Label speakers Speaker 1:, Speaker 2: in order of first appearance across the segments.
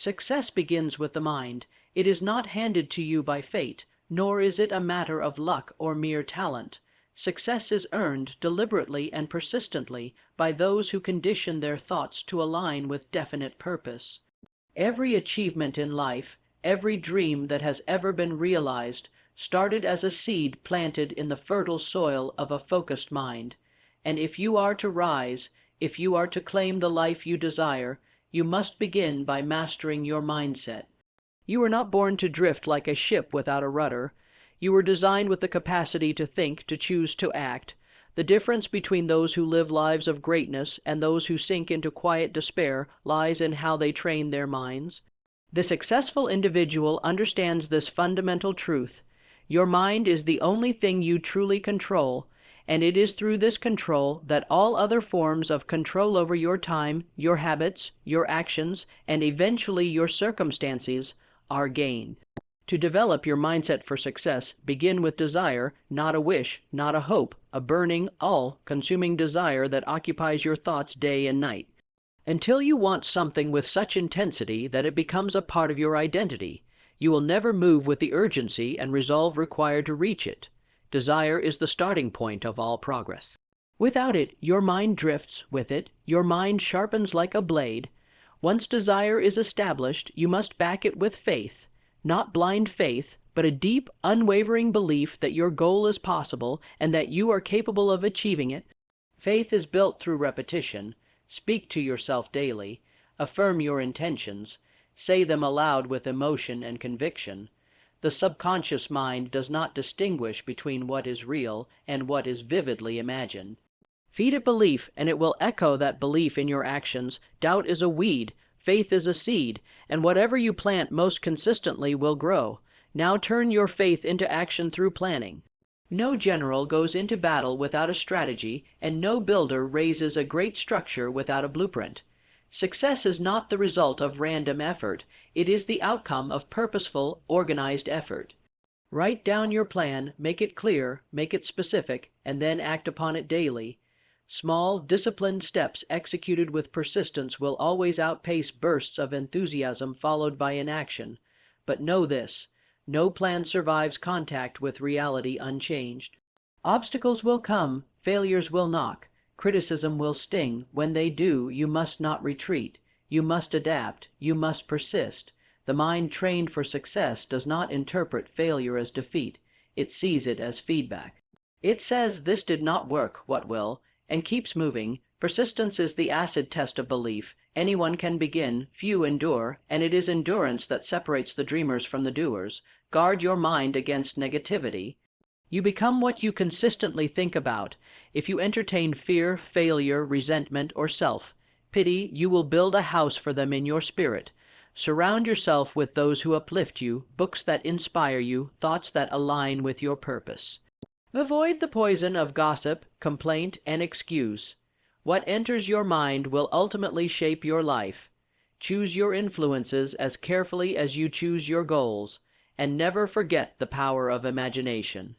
Speaker 1: Success begins with the mind. It is not handed to you by fate, nor is it a matter of luck or mere talent. Success is earned deliberately and persistently by those who condition their thoughts to align with definite purpose. Every achievement in life, every dream that has ever been realized, started as a seed planted in the fertile soil of a focused mind. And if you are to rise, if you are to claim the life you desire, you must begin by mastering your mindset. You were not born to drift like a ship without a rudder. You were designed with the capacity to think, to choose, to act. The difference between those who live lives of greatness and those who sink into quiet despair lies in how they train their minds. The successful individual understands this fundamental truth. Your mind is the only thing you truly control, and it is through this control that all other forms of control over your time, your habits, your actions, and eventually your circumstances are gained. To develop your mindset for success, begin with desire, not a wish, not a hope, a burning, all-consuming desire that occupies your thoughts day and night. Until you want something with such intensity that it becomes a part of your identity, you will never move with the urgency and resolve required to reach it. Desire is the starting point of all progress. Without it, your mind drifts; with it, your mind sharpens like a blade. Once desire is established, you must back it with faith, not blind faith, but a deep, unwavering belief that your goal is possible and that you are capable of achieving it. Faith is built through repetition. Speak to yourself daily. Affirm your intentions. Say them aloud with emotion and conviction. The subconscious mind does not distinguish between what is real and what is vividly imagined. Feed it belief, and it will echo that belief in your actions. Doubt is a weed, faith is a seed, and whatever you plant most consistently will grow. Now turn your faith into action through planning. No general goes into battle without a strategy, and no builder raises a great structure without a blueprint. Success is not the result of random effort. It is the outcome of purposeful, organized effort. Write down your plan, make it clear, make it specific, and then act upon it daily. Small, disciplined steps executed with persistence will always outpace bursts of enthusiasm followed by inaction. But know this: no plan survives contact with reality unchanged. Obstacles will come, failures will knock, criticism will sting. When they do, you must not retreat. You must adapt. You must persist. The mind trained for success does not interpret failure as defeat. It sees it as feedback. It says, "This did not work, what will?" and keeps moving. Persistence is the acid test of belief. Anyone can begin, few endure, and it is endurance that separates the dreamers from the doers. Guard your mind against negativity. You become what you consistently think about. If you entertain fear, failure, resentment, or self-pity, you will build a house for them in your spirit. Surround yourself with those who uplift you, books that inspire you, thoughts that align with your purpose. Avoid the poison of gossip, complaint, and excuse. What enters your mind will ultimately shape your life. Choose your influences as carefully as you choose your goals, and never forget the power of imagination.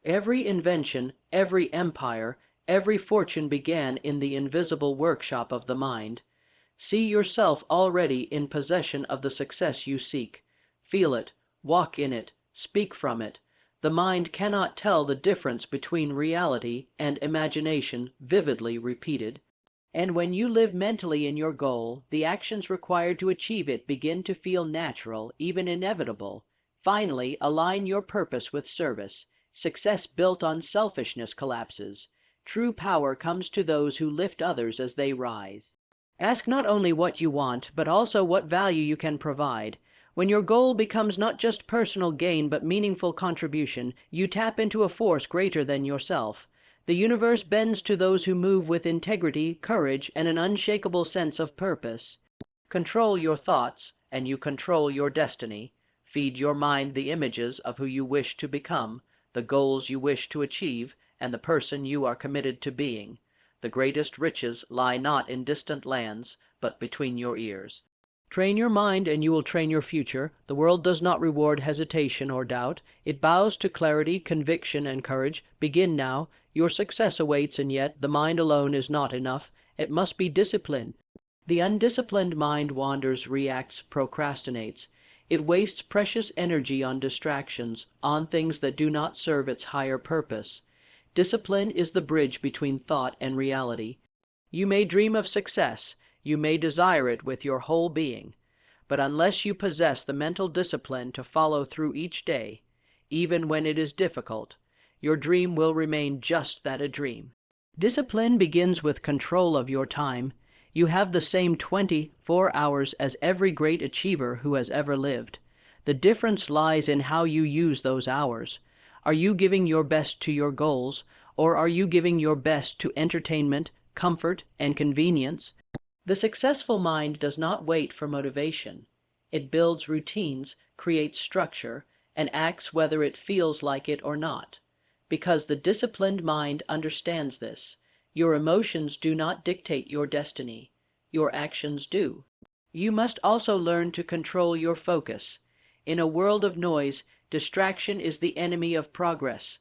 Speaker 1: Every invention, every empire, every fortune began in the invisible workshop of the mind. See yourself already in possession of the success you seek. Feel it, walk in it, speak from it. The mind cannot tell the difference between reality and imagination vividly repeated. And when you live mentally in your goal, the actions required to achieve it begin to feel natural, even inevitable. Finally, align your purpose with service. Success built on selfishness collapses. True power comes to those who lift others as they rise. Ask not only what you want, but also what value you can provide. When your goal becomes not just personal gain but meaningful contribution, you tap into a force greater than yourself. The universe bends to those who move with integrity, courage, and an unshakable sense of purpose. Control your thoughts, and you control your destiny. Feed your mind the images of who you wish to become, the goals you wish to achieve, and the person you are committed to being. The greatest riches lie not in distant lands, but between your ears. Train your mind and you will train your future. The world does not reward hesitation or doubt. It bows to clarity, conviction, and courage. Begin now. Your success awaits, and yet the mind alone is not enough. It must be disciplined. The undisciplined mind wanders, reacts, procrastinates. It wastes precious energy on distractions, on things that do not serve its higher purpose. Discipline is the bridge between thought and reality. You may dream of success, you may desire it with your whole being, but unless you possess the mental discipline to follow through each day, even when it is difficult, your dream will remain just that, a dream. Discipline begins with control of your time. You have the same 24 hours as every great achiever who has ever lived. The difference lies in how you use those hours. Are you giving your best to your goals, or are you giving your best to entertainment, comfort, and convenience? The successful mind does not wait for motivation. It builds routines, creates structure, and acts whether it feels like it or not. Because the disciplined mind understands this, your emotions do not dictate your destiny. Your actions do. You must also learn to control your focus. In a world of noise, distraction is the enemy of progress.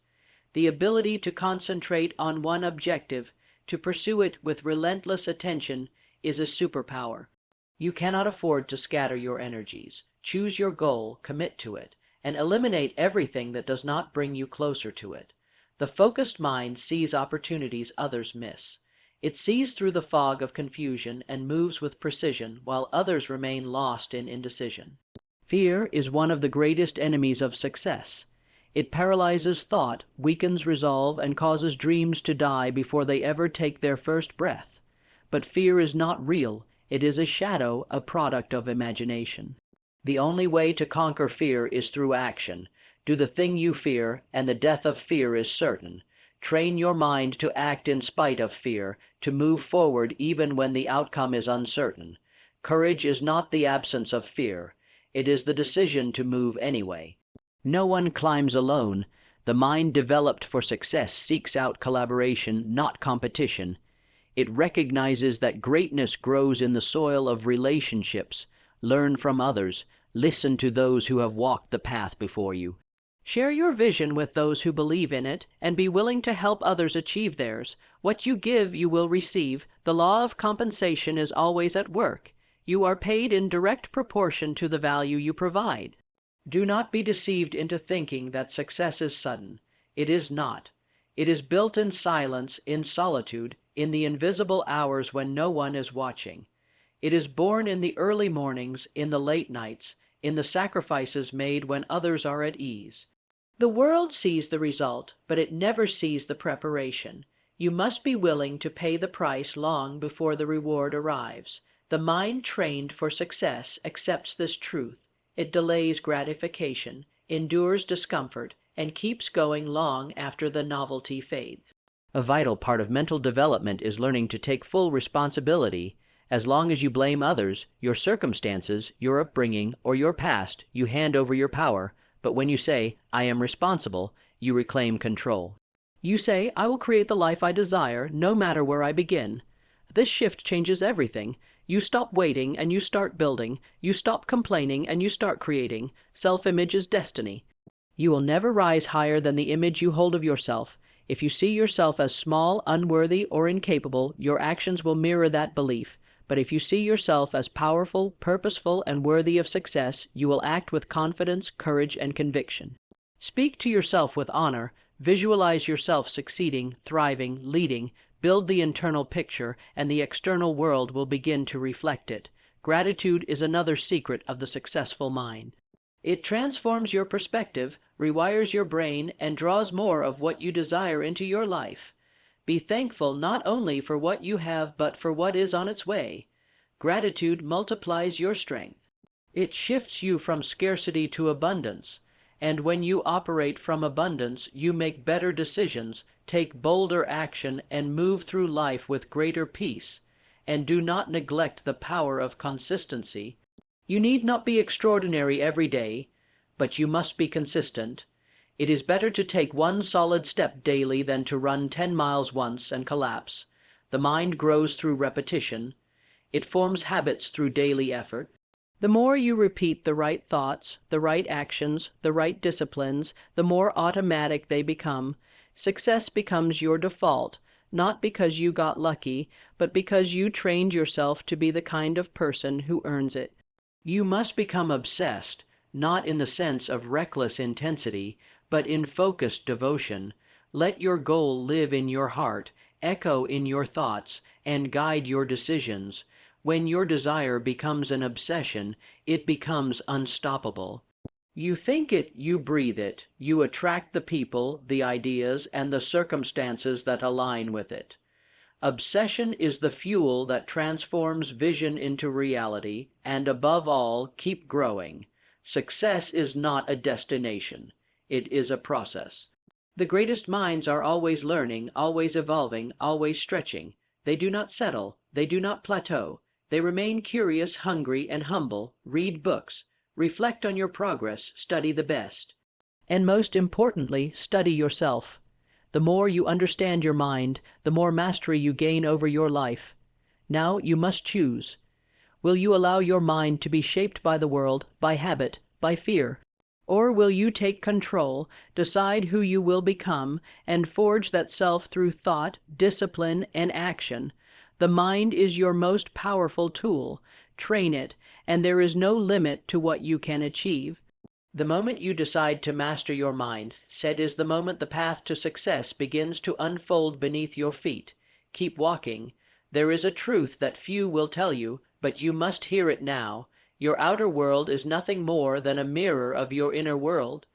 Speaker 1: The ability to concentrate on one objective, to pursue it with relentless attention, is a superpower. You cannot afford to scatter your energies. Choose your goal, commit to it, and eliminate everything that does not bring you closer to it. The focused mind sees opportunities others miss. It sees through the fog of confusion and moves with precision, while others remain lost in indecision. Fear is one of the greatest enemies of success. It paralyzes thought, weakens resolve, and causes dreams to die before they ever take their first breath. But fear is not real. It is a shadow, a product of imagination. The only way to conquer fear is through action. Do the thing you fear, and the death of fear is certain. Train your mind to act in spite of fear, to move forward even when the outcome is uncertain. Courage is not the absence of fear. It is the decision to move anyway. No one climbs alone. The mind developed for success seeks out collaboration, not competition. It recognizes that greatness grows in the soil of relationships. Learn from others. Listen to those who have walked the path before you. Share your vision with those who believe in it, and be willing to help others achieve theirs. What you give, you will receive. The law of compensation is always at work. You are paid in direct proportion to the value you provide. Do not be deceived into thinking that success is sudden. It is not. It is built in silence, in solitude, in the invisible hours when no one is watching. It is born in the early mornings, in the late nights, in the sacrifices made when others are at ease. The world sees the result, but it never sees the preparation. You must be willing to pay the price long before the reward arrives. The mind trained for success accepts this truth. It delays gratification, endures discomfort, and keeps going long after the novelty fades. A vital part of mental development is learning to take full responsibility. As long as you blame others, your circumstances, your upbringing, or your past, you hand over your power. But when you say, "I am responsible," you reclaim control. You say, "I will create the life I desire, no matter where I begin." This shift changes everything. You stop waiting and you start building. You stop complaining and you start creating. Self-image is destiny. You will never rise higher than the image you hold of yourself. If you see yourself as small, unworthy, or incapable, your actions will mirror that belief. But if you see yourself as powerful, purposeful, and worthy of success, you will act with confidence, courage, and conviction. Speak to yourself with honor. Visualize yourself succeeding, thriving, leading. Build the internal picture, and the external world will begin to reflect it. Gratitude is another secret of the successful mind. It transforms your perspective, rewires your brain, and draws more of what you desire into your life. Be thankful not only for what you have, but for what is on its way. Gratitude multiplies your strength. It shifts you from scarcity to abundance. And when you operate from abundance, you make better decisions, take bolder action, and move through life with greater peace. And do not neglect the power of consistency. You need not be extraordinary every day, but you must be consistent. It is better to take one solid step daily than to run 10 miles once and collapse. The mind grows through repetition. It forms habits through daily effort. The more you repeat the right thoughts, the right actions, the right disciplines, the more automatic they become. Success becomes your default, not because you got lucky, but because you trained yourself to be the kind of person who earns it. You must become obsessed, not in the sense of reckless intensity, but in focused devotion. Let your goal live in your heart, echo in your thoughts, and guide your decisions. When your desire becomes an obsession, it becomes unstoppable. You think it, you breathe it, you attract the people, the ideas, and the circumstances that align with it. Obsession is the fuel that transforms vision into reality, and above all, keep growing. Success is not a destination. It is a process. The greatest minds are always learning, always evolving, always stretching. They do not settle. They do not plateau. They remain curious, hungry, and humble. Read books. Reflect on your progress. Study the best. And most importantly, study yourself. The more you understand your mind, the more mastery you gain over your life. Now you must choose. Will you allow your mind to be shaped by the world, by habit, by fear? Or will you take control, decide who you will become, and forge that self through thought, discipline, and action? The mind is your most powerful tool. Train it, and there is no limit to what you can achieve. The moment you decide to master your mind, said is the moment the path to success begins to unfold beneath your feet. Keep walking. There is a truth that few will tell you, but you must hear it now. Your outer world is nothing more than a mirror of your inner world.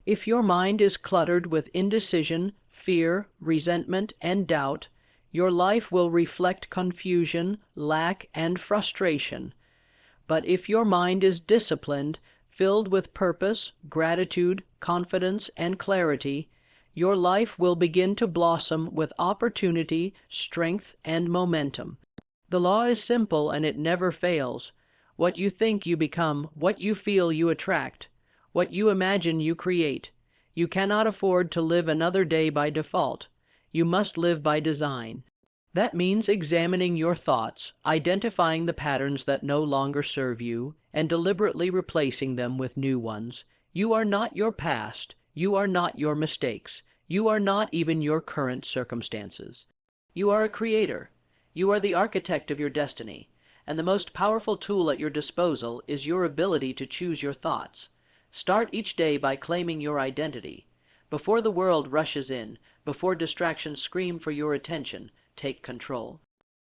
Speaker 1: If your mind is cluttered with indecision, fear, resentment, and doubt, your life will reflect confusion, lack, and frustration. But if your mind is disciplined, filled with purpose, gratitude, confidence, and clarity, your life will begin to blossom with opportunity, strength, and momentum. The law is simple and it never fails. What you think you become, what you feel you attract, what you imagine you create. You cannot afford to live another day by default. You must live by design. That means examining your thoughts, identifying the patterns that no longer serve you, and deliberately replacing them with new ones. You are not your past. You are not your mistakes. You are not even your current circumstances. You are a creator. You are the architect of your destiny, and the most powerful tool at your disposal is your ability to choose your thoughts. Start each day by claiming your identity. Before the world rushes in, before distractions scream for your attention, take control.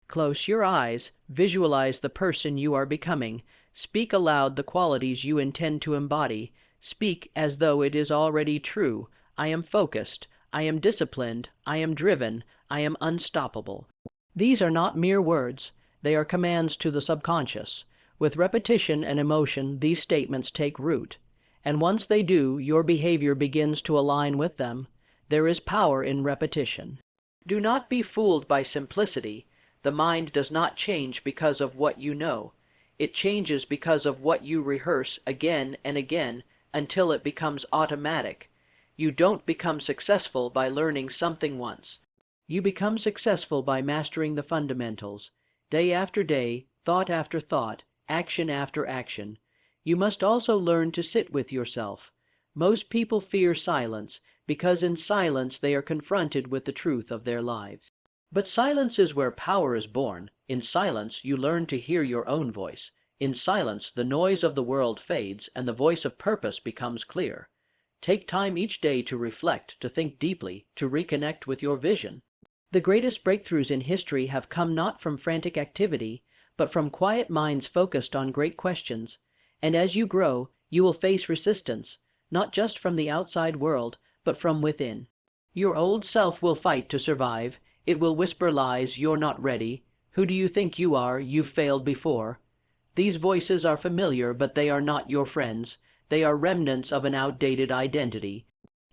Speaker 1: Close your eyes, visualize the person you are becoming, speak aloud the qualities you intend to embody, speak as though it is already true. I am focused, I am disciplined, I am driven, I am unstoppable. These are not mere words, they are commands to the subconscious. With repetition and emotion, these statements take root, and once they do, your behavior begins to align with them. There is power in repetition. Do not be fooled by simplicity. The mind does not change because of what you know. It changes because of what you rehearse again and again until it becomes automatic. You don't become successful by learning something once. You become successful by mastering the fundamentals. Day after day, thought after thought, action after action. You must also learn to sit with yourself. Most people fear silence, because in silence they are confronted with the truth of their lives. But silence is where power is born. In silence you learn to hear your own voice. In silence the noise of the world fades, and the voice of purpose becomes clear. Take time each day to reflect, to think deeply, to reconnect with your vision. The greatest breakthroughs in history have come not from frantic activity, but from quiet minds focused on great questions. And as you grow, you will face resistance, not just from the outside world, but from within. Your old self will fight to survive. It will whisper lies, you're not ready. Who do you think you are? You've failed before. These voices are familiar, but they are not your friends. They are remnants of an outdated identity.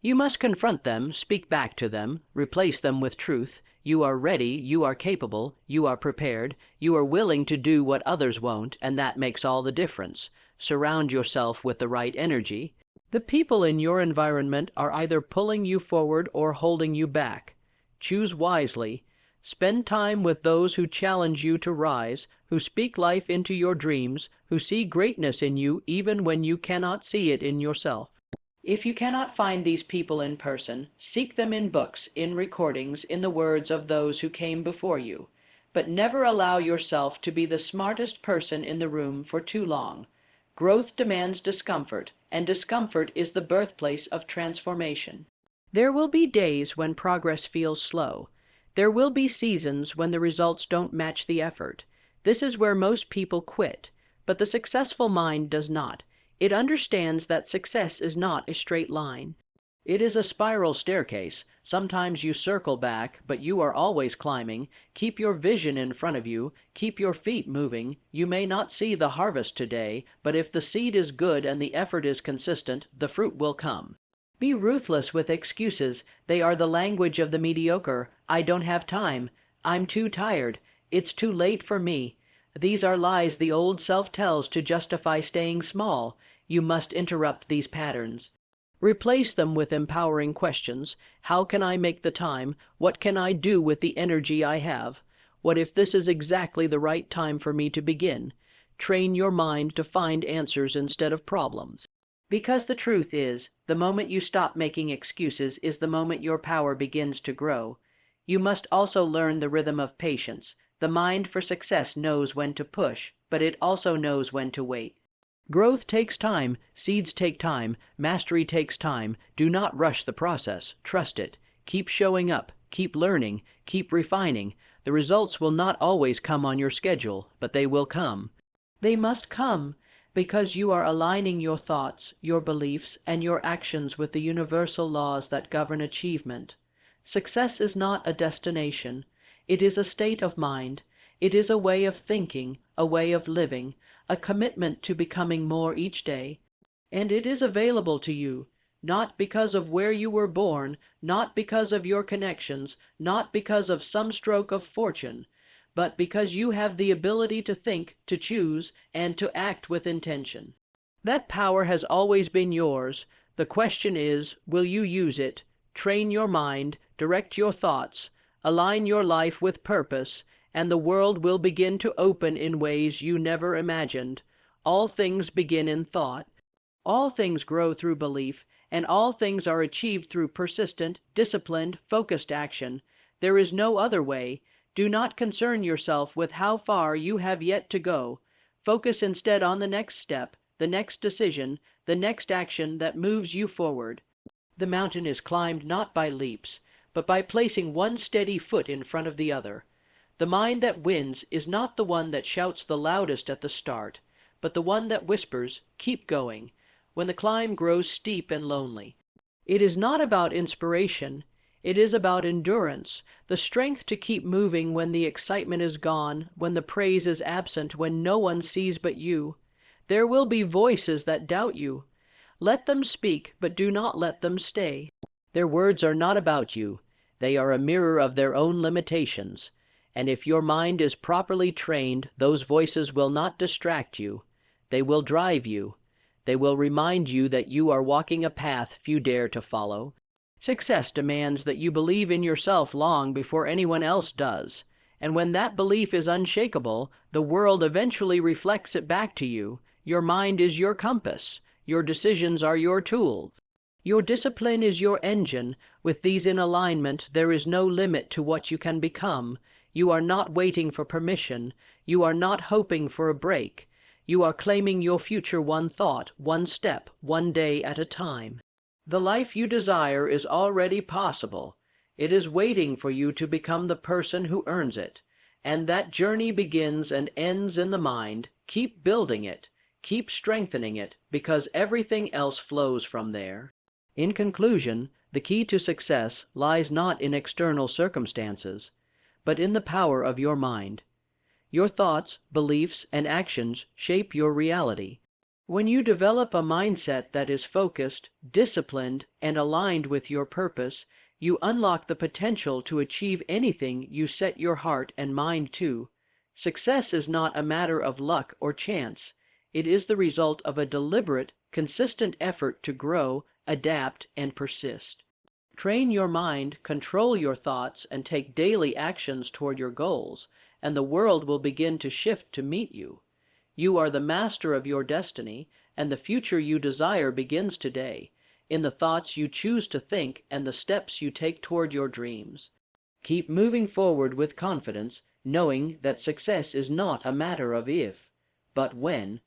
Speaker 1: You must confront them, speak back to them, replace them with truth. You are ready, you are capable, you are prepared, you are willing to do what others won't, and that makes all the difference. Surround yourself with the right energy. The people in your environment are either pulling you forward or holding you back. Choose wisely. Spend time with those who challenge you to rise, who speak life into your dreams, who see greatness in you even when you cannot see it in yourself. If you cannot find these people in person, seek them in books, in recordings, in the words of those who came before you. But never allow yourself to be the smartest person in the room for too long. Growth demands discomfort, and discomfort is the birthplace of transformation. There will be days when progress feels slow. There will be seasons when the results don't match the effort. This is where most people quit, but the successful mind does not. It understands that success is not a straight line. It is a spiral staircase. Sometimes you circle back, but you are always climbing. Keep your vision in front of you. Keep your feet moving. You may not see the harvest today, but if the seed is good and the effort is consistent, the fruit will come. Be ruthless with excuses. They are the language of the mediocre. I don't have time. I'm too tired. It's too late for me. These are lies the old self tells to justify staying small. You must interrupt these patterns. Replace them with empowering questions. How can I make the time? What can I do with the energy I have? What if this is exactly the right time for me to begin? Train your mind to find answers instead of problems. Because the truth is, the moment you stop making excuses is the moment your power begins to grow. You must also learn the rhythm of patience. The mind for success knows when to push, but it also knows when to wait. Growth takes time, seeds take time, mastery takes time. Do not rush the process, trust it. Keep showing up, keep learning, keep refining. The results will not always come on your schedule, but they will come. They must come, because you are aligning your thoughts, your beliefs, and your actions with the universal laws that govern achievement. Success is not a destination. It is a state of mind. It is a way of thinking, a way of living, a commitment to becoming more each day. And it is available to you, not because of where you were born, not because of your connections, not because of some stroke of fortune, but because you have the ability to think, to choose, and to act with intention. That power has always been yours. The question is, will you use it? Train your mind, direct your thoughts, align your life with purpose, and the world will begin to open in ways you never imagined. All things begin in thought. All things grow through belief, and all things are achieved through persistent, disciplined, focused action. There is no other way. Do not concern yourself with how far you have yet to go. Focus instead on the next step, the next decision, the next action that moves you forward. The mountain is climbed not by leaps, but by placing one steady foot in front of the other. The mind that wins is not the one that shouts the loudest at the start, but the one that whispers, "Keep going," when the climb grows steep and lonely. It is not about inspiration. It is about endurance, the strength to keep moving when the excitement is gone, when the praise is absent, when no one sees but you. There will be voices that doubt you. Let them speak, but do not let them stay. Their words are not about you. They are a mirror of their own limitations. And if your mind is properly trained, those voices will not distract you. They will drive you. They will remind you that you are walking a path few dare to follow. Success demands that you believe in yourself long before anyone else does. And when that belief is unshakable, the world eventually reflects it back to you. Your mind is your compass. Your decisions are your tools. Your discipline is your engine. With these in alignment, there is no limit to what you can become. You are not waiting for permission. You are not hoping for a break. You are claiming your future one thought, one step, one day at a time. The life you desire is already possible. It is waiting for you to become the person who earns it. And that journey begins and ends in the mind. Keep building it. Keep strengthening it, because everything else flows from there. In conclusion, the key to success lies not in external circumstances, but in the power of your mind. Your thoughts, beliefs, and actions shape your reality. When you develop a mindset that is focused, disciplined, and aligned with your purpose, you unlock the potential to achieve anything you set your heart and mind to. Success is not a matter of luck or chance. It is the result of a deliberate, consistent effort to grow, adapt, and persist. Train your mind, control your thoughts, and take daily actions toward your goals, and the world will begin to shift to meet you. You are the master of your destiny, and the future you desire begins today. in the thoughts you choose to think and the steps you take toward your dreams. Keep moving forward with confidence, knowing that success is not a matter of if, but when,